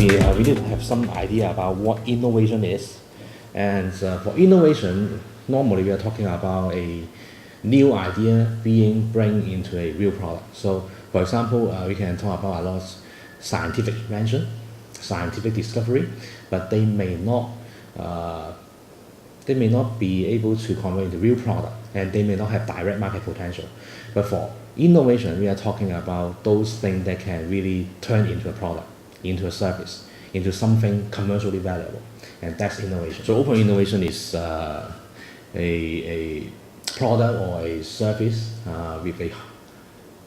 we need to have some idea about what innovation is. And for innovation, normally we are talking about a new idea being brought into a real product. So, for example, we can talk about a lot of scientific invention, scientific discovery, but they may not be able to convert into real product, and they may not have direct market potential. But for innovation, we are talking about those things that can really turn into a product, into a service, into something commercially valuable, and that's innovation. So open innovation is a product or a service with a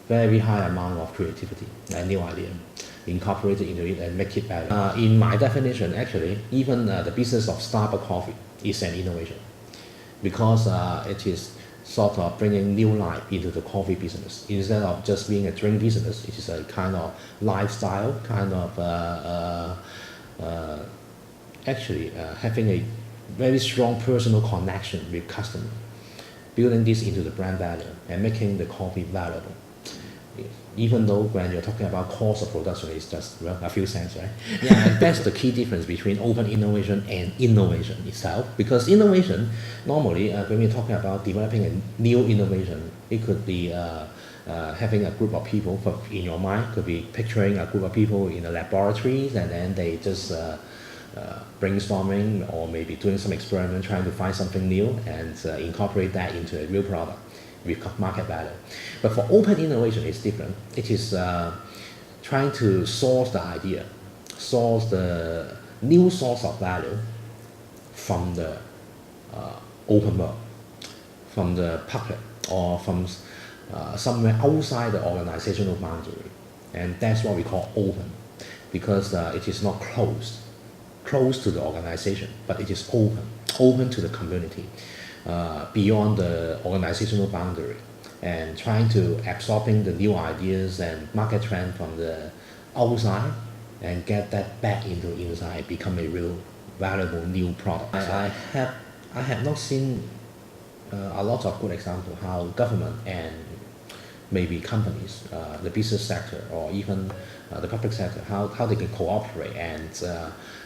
very high amount of creativity and new idea incorporated into it and make it better. In my definition, actually, even the business of Starbucks coffee is an innovation, because it is sort of bringing new life into the coffee business. Instead of just being a drink business, it is a kind of lifestyle, kind of actually having a very strong personal connection with customers, building this into the brand value and making the coffee valuable. Even though when you're talking about cost of production, it's just a few cents, right? Yeah, and that's the key difference between open innovation and innovation itself. Because innovation, normally, when we're talking about developing a new innovation, it could be having a group of people in your mind, could be picturing a group of people in the laboratories, and then they just brainstorming or maybe doing some experiment, trying to find something new and incorporate that into a real product with market value. But for open innovation, it's different. It is trying to source the idea, source the new source of value from the open world, from the public, or from somewhere outside the organizational boundary. And that's what we call open, because it is not closed to the organization, but it is open to the community, beyond the organizational boundary, and trying to absorbing the new ideas and market trend from the outside and get that back into inside, become a real valuable new product. I have not seen a lot of good examples how government and maybe companies, the business sector, or even the public sector, how they can cooperate and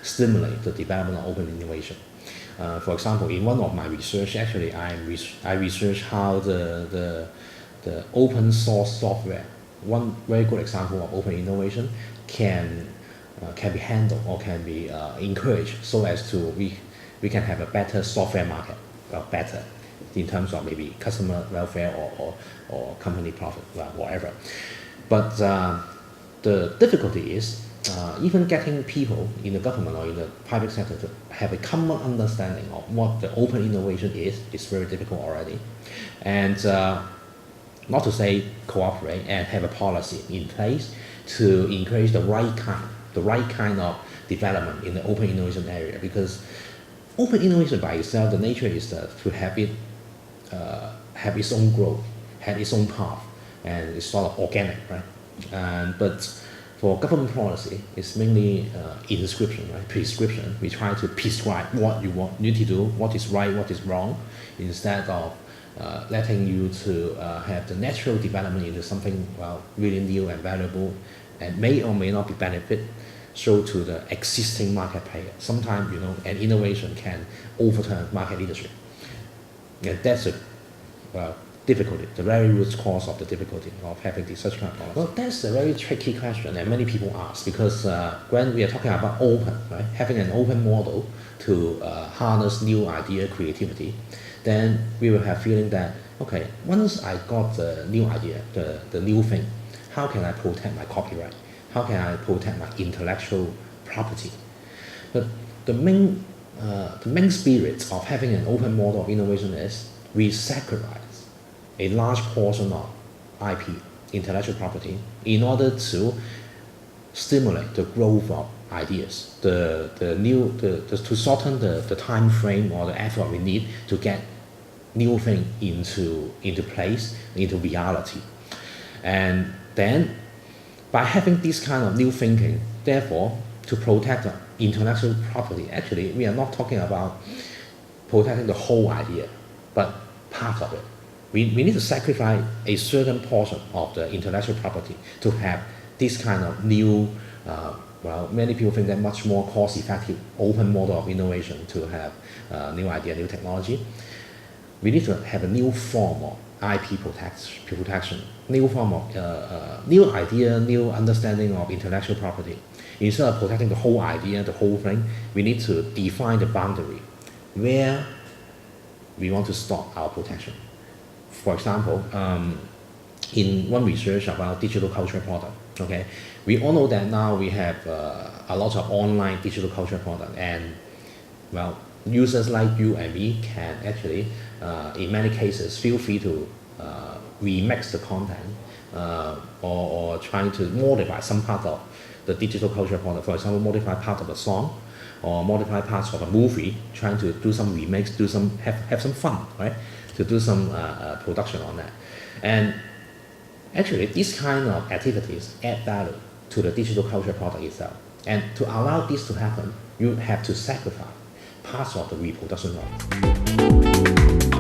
stimulate the development of open innovation. For example, in one of my research, actually, I researched how the open source software, one very good example of open innovation, can be handled or can be encouraged so as to we can have a better software market, well, better in terms of maybe customer welfare or company profit, well, whatever. But the difficulty is even getting people in the government or in the private sector to have a common understanding of what the open innovation is very difficult already. And not to say cooperate and have a policy in place to encourage the right kind of development in the open innovation area, because open innovation by itself, the nature is to have it have its own growth, have its own path, and it's sort of organic, right? But for government policy, it's mainly prescription, right? Prescription. We try to prescribe what you need to do, what is right, what is wrong, instead of letting you to have the natural development into something, well, really new and valuable, and may or may not be beneficial to the existing market player. Sometimes, an innovation can overturn market leadership. And that's a difficulty, the very root cause of the difficulty of having such kind of policy. Well, that's a very tricky question, and many people ask, because when we are talking about open, right, having an open model to harness new idea creativity, then we will have feeling that, okay, once I got the new idea, the new thing, how can I protect my copyright? How can I protect my intellectual property? But the main spirit of having an open model of innovation is we sacrifice a large portion of IP, intellectual property, in order to stimulate the growth of ideas, to shorten the time frame or the effort we need to get new thing into place, into reality. And then by having this kind of new thinking, therefore, to protect the intellectual property, actually we are not talking about protecting the whole idea, but part of it. We need to sacrifice a certain portion of the intellectual property to have this kind of new well, many people think that much more cost-effective open model of innovation to have new idea, new technology. We need to have a new form of IP protection, new form of new idea, new understanding of intellectual property. Instead of protecting the whole idea, the whole thing, we need to define the boundary where we want to stop our protection. For example, in one research about digital culture product, okay, we all know that now we have a lot of online digital culture product, and well, users like you and me can actually, in many cases, feel free to remix the content or trying to modify some part of the digital culture product. For example, modify part of a song or modify parts of a movie, trying to do some remix, do some have some fun, right? To do some production on that. And actually, these kind of activities add value to the digital culture product itself. And to allow this to happen, you have to sacrifice parts of the reproduction rights.